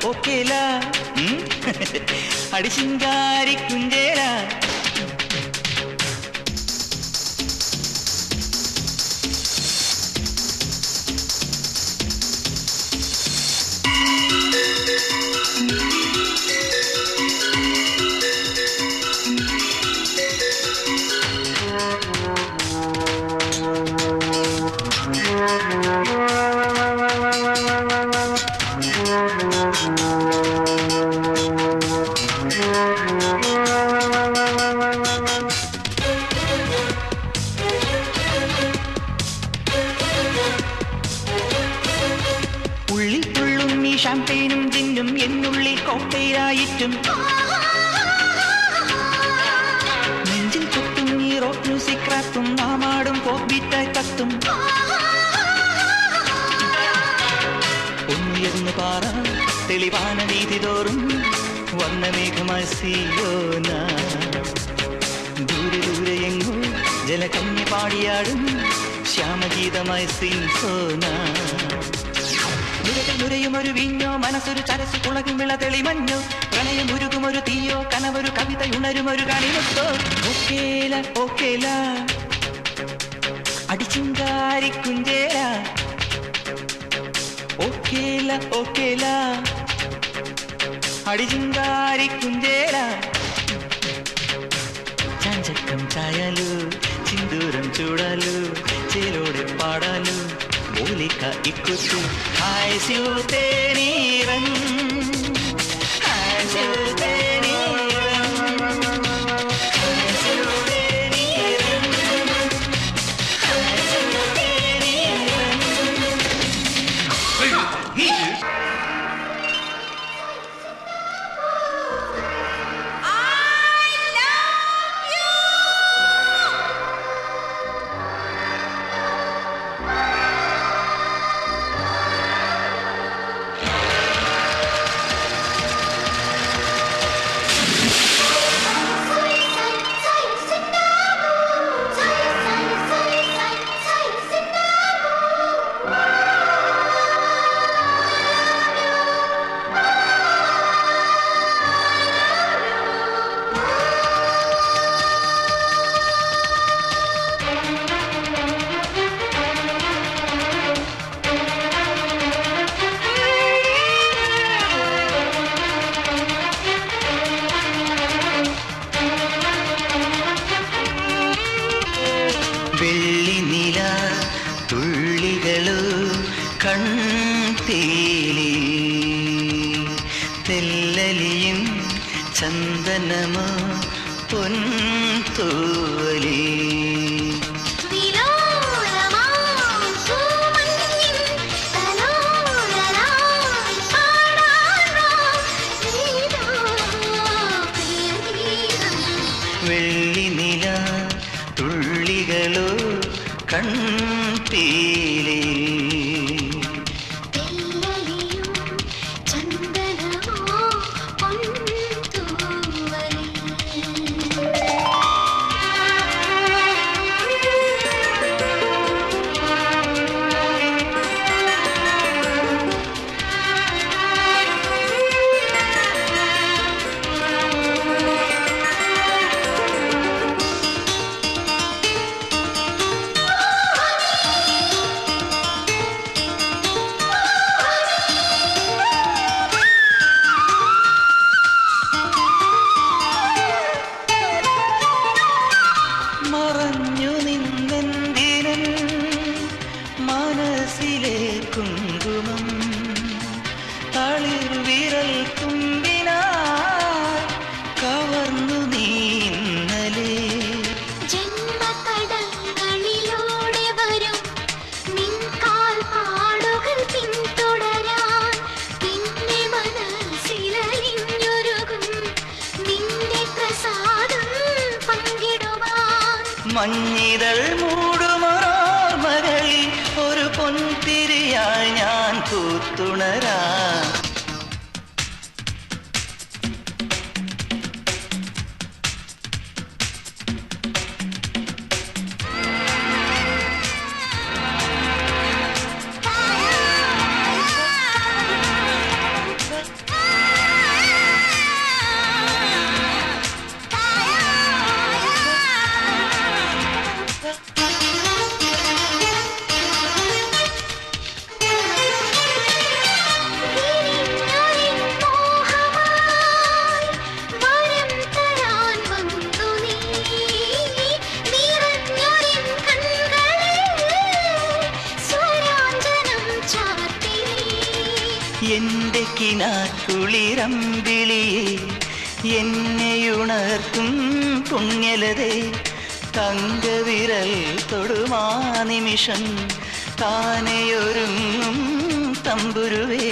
ഓക്കേല അടിശിങ്കാരി കുഞ്ചേല ഷാമ്പെയിനും ജിന്നും എന്നുള്ളിൽ കോക്ടെയിലായിട്ടും നെഞ്ചിൽ കുത്തും ഈ റോക്ക് മ്യൂസിക് റാപ്പും നാമാടും പോപ്പ് ബീറ്റായി തത്തും ഒന്നുയർന്നു പാറ തെളിവാന വീതി തോറും വർണ്ണമേഘമായി സിയോന ദൂരെ ദൂരെ എങ്ങോ ജലകന്യ പാടിയാടും ശ്യാമഗീതമായി സിൻസോന ുരയുമൊരു വീഞ്ഞോ മനസ്സൊരു ചരസ് കുളകും വിള തെളിമഞ്ഞോ പ്രണയം ഉരുകുമൊരു തീയോ കനവൊരു കവിത ഉണരുമൊരു കണിമുത്തോ ഓക്കേല ഓക്കേല അടിച്ചിങ്കാരി കുഞ്ചേല ഓക്കേല ഓക്കേല అడిజింగారి కుందేరా చాంచక్కం ఛాయలు సింధూరం చూడాలు చేలోడి పాడాలు మూలిక ఇక్కుతూ హాయ్ శివుతే నీరం హాయ్ శివుతే నీరం హాయ్ శివుతే నీరం హాయ్ శివుతే నీరం വെള്ളിനില തുള്ളികളു കൺതേലി തെല്ലലിയും ചന്ദനമോ പൊൻതൂവലി വെള്ളിനില തുള്ളികളോ കൺതേലി മറഞ്ഞു നിന്നെന്തിനും മനസ്സിലെ കുങ്കുമം തളിർവിരൽ തുമ്പിനാൽ കവർന്നു നീ ഇന്നലെ ജന്മതടങ്ങളിലൂടെ വരും നിൻകാൽ പാടുകൾ പിന്തുടരാൻ നിന്റെ മനസ്സിലലിഞ്ഞൊരുകും നിന്റെ പ്രസാദം പങ്കിടുവാൻ മഞ്ഞിതൾ മൂടുമോർമകളിൽ ഒരു പൊൻതിരിയായി ഞാൻ പൂത്തുണരാം എന്റെ കിനാക്കുളിരമ്പിളിയെ എന്നെയുണർത്തും പുണ്യലതേ തങ്കവിരൽ തൊടുമാ നിമിഷം താനെയൊരുങ്ങും തമ്പുരുവേ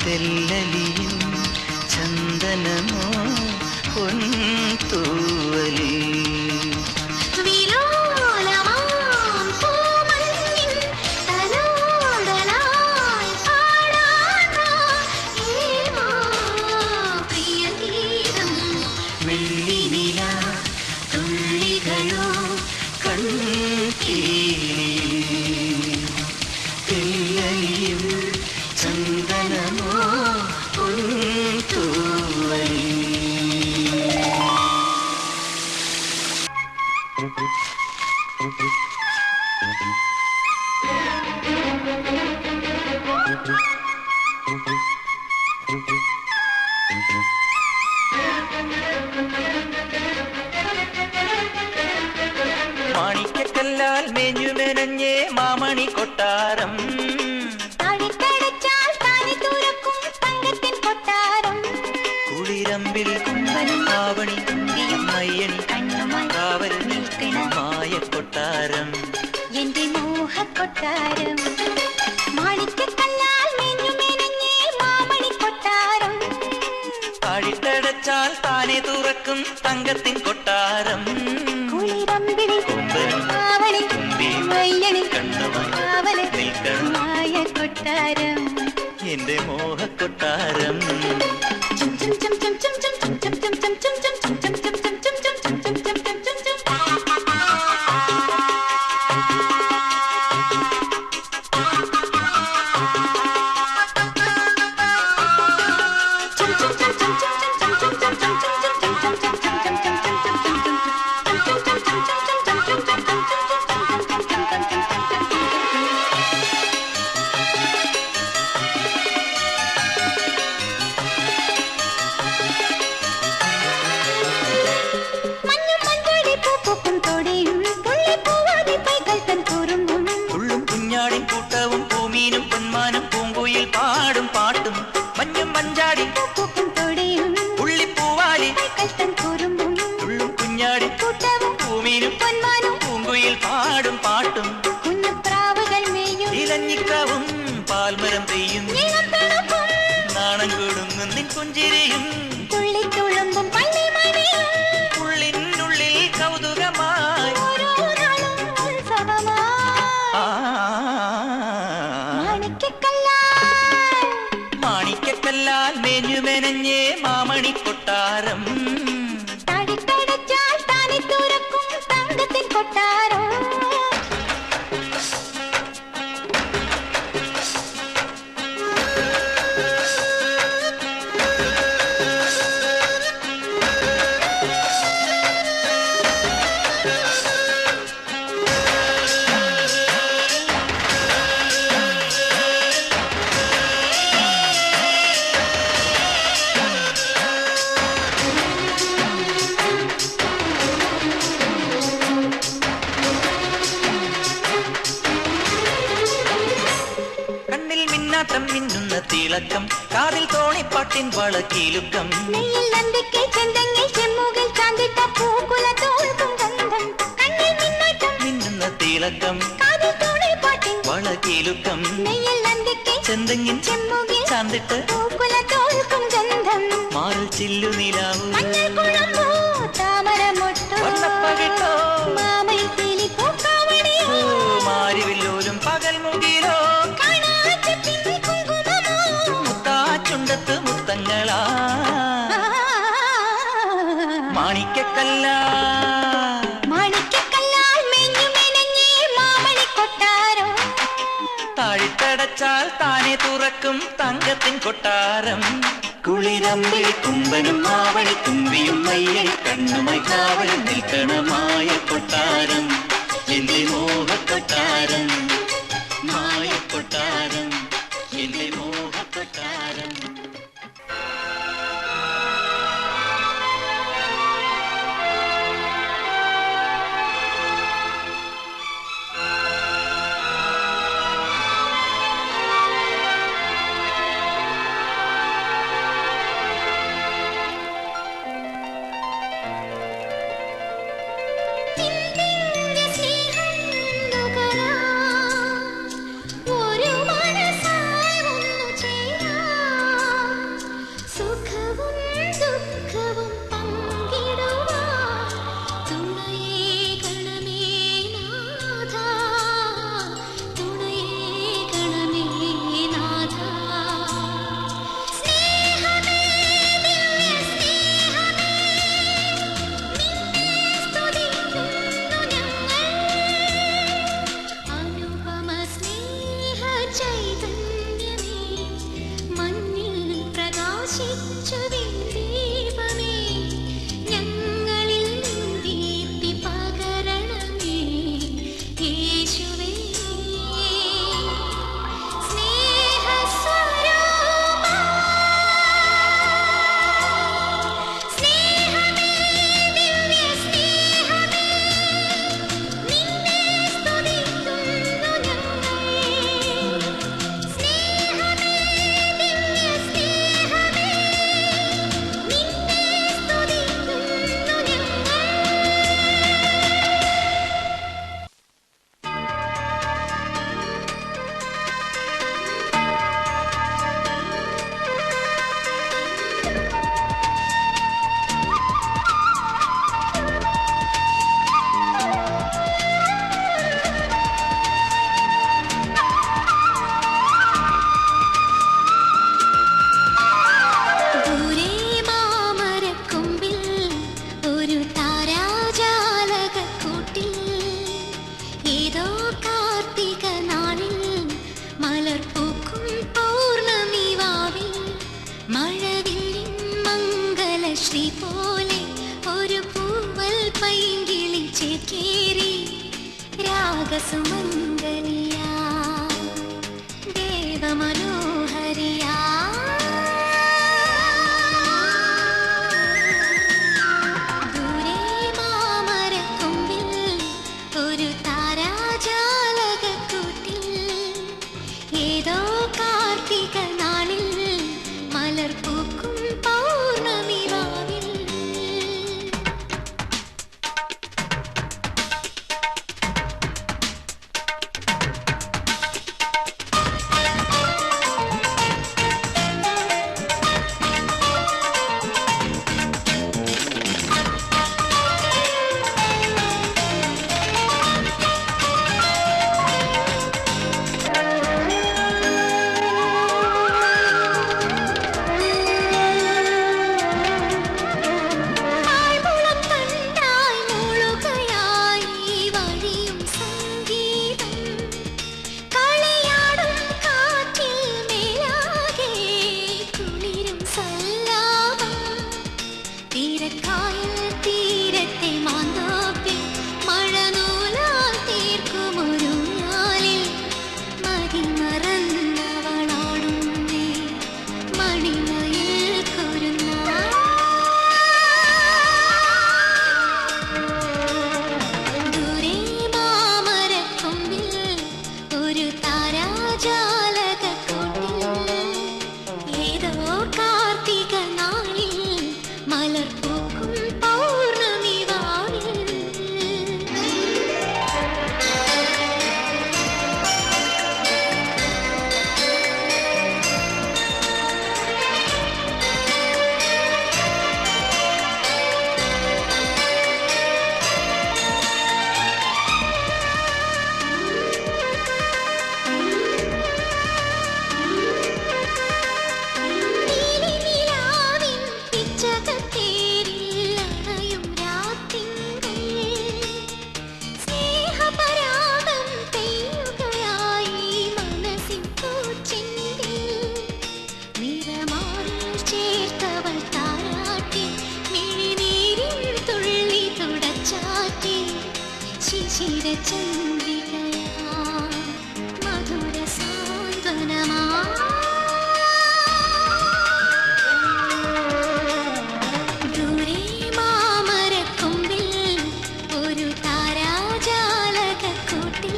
തെല്ലലിയും ചന്ദനമോ പൊൻതൂവലി വെള്ളിനില തുള്ളികളോ കൺകീലി തെല്ലലിയും ചന്ദനമോ പൊൻതൂവലി മാണിക്കല്ലാൽ മേഞ്ഞുമെനഞ്ഞേ മാമണി കൊട്ടാരം കുളിരമ്പിൽ കുമ്പനും ആവണി മയ്യണി കാവൽ നിൽക്കണ മായ കൊട്ടാരം എന്റെ മോഹക്കൊട്ടാരം മാണിക്കല്ലാൽ മേഞ്ഞുമെനഞ്ഞേ മാമണി കൊട്ടാരം താഴിട്ടടച്ചാൽ താനെ തുറക്കും തങ്കത്തിൻ കൊട്ടാരം കുളിരമ്പിൽ കൊമ്പനും ആവണി തുമ്പിയും മയ്യണി കണ്ണുമായി കാവൽ നിൽക്കണം മായ കൊട്ടാരം എന്റെ മോഹക്കൊട്ടാരം കൂട്ടവും പൂമീനും പൊന്മാനും പൂങ്കുയിൽ പാടും പാട്ടും മഞ്ഞും മഞ്ചാടി ഉള്ളിപ്പൂവാലി ഉള്ളും കുഞ്ഞാടി പൂമീനും പൊന്മാനും പൂങ്കുയിൽ പാടും പാട്ടും ഇലഞ്ഞിക്കാവും പാൽമരം പെയ്യും നാണം കൊടുങ്ങും നിൻ പുഞ്ചിരിയും ഉള്ളിനുള്ളിൽ കൗതുകമായി മാണിക്കല്ലാൽ മേഞ്ഞുമെനഞ്ഞേ മാമണി കൊട്ടാരം കൊട്ടാരം മിന്നാട്ടം മിന്നുന്ന തിളക്കം കാതിൽ തോണിപ്പാട്ടിൻ വളക്കിലുക്കം മിന്നുന്ന തിളക്കം വളക്കിലുക്കം ചെന്തെങ്ങിൻ ചാന്തിട്ട് മാറിൽ ചില്ലു നിലാവൂ വണ്ണപ്പകിട്ടോ മാരിവില്ലോലും പകൽ മുകിലോ മുത്താച്ചുണ്ടത്ത് മുത്തങ്ങളാ മാണിക്കല്ലാൽ മേഞ്ഞുമെനഞ്ഞേ മാമണി കൊട്ടാരം താഴിട്ടട അടച്ചാൽ താനെ തുറക്കും തങ്കത്തിൻ കൊട്ടാരം. കുളിരമ്പിൽ കുമ്പനും മാവഴി തുമ്പിയും മയ്യഴി കണ്ണുമായി കാവലും നിൽക്കണമായ കൊട്ടാരം. എന്റെ മോഹക്കൊട്ടാരം, മായ കൊട്ടാരം, എന്റെ മോഹ സുമംഗലിയാ ദേവമനോഹരിയാ ദൂരെ മാമരക്കൊമ്പിൽ ഒരു താരാജാലകക്കൂട്ടിൽ ഏതോ കാർത്തിക നാളിൽ മലർ പൂക്കും പൗർണമി വാവിൽ തീരത്തെ മാന്തോപ്പിൽ മഴനൂലാൽ തീർക്കുമൊരു ഞാലിൽ മതിമറന്നവളാടുന്നേ മണിമയിൽ ദൂരെ മാമരക്കൊമ്പിൽ ഒരു താരാജാലകക്കൂട്ടിൽ ഏതോ കാർത്തിക നാളിൽ മലർ പൂക്കും പൗർണമി വാവിൽ ചന്ദ്രികയാ മധുര സാന്ത്വനമാ ദൂരെ മാമരക്കൊമ്പിൽ ഒരു താരാജാലകക്കൂട്ടിൽ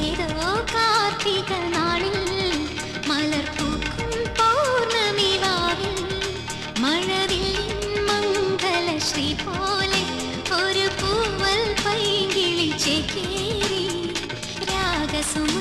ഏതോ കാർത്തിക നാളിൽ മലർ പൂക്കും പൗർണമി വാവിൽ മഴവില്ലിൻ മംഗലശ്രീ പോലെ ഒരു പൂവൽ പൈകിളി ചേക്കേറി രാഗസുമ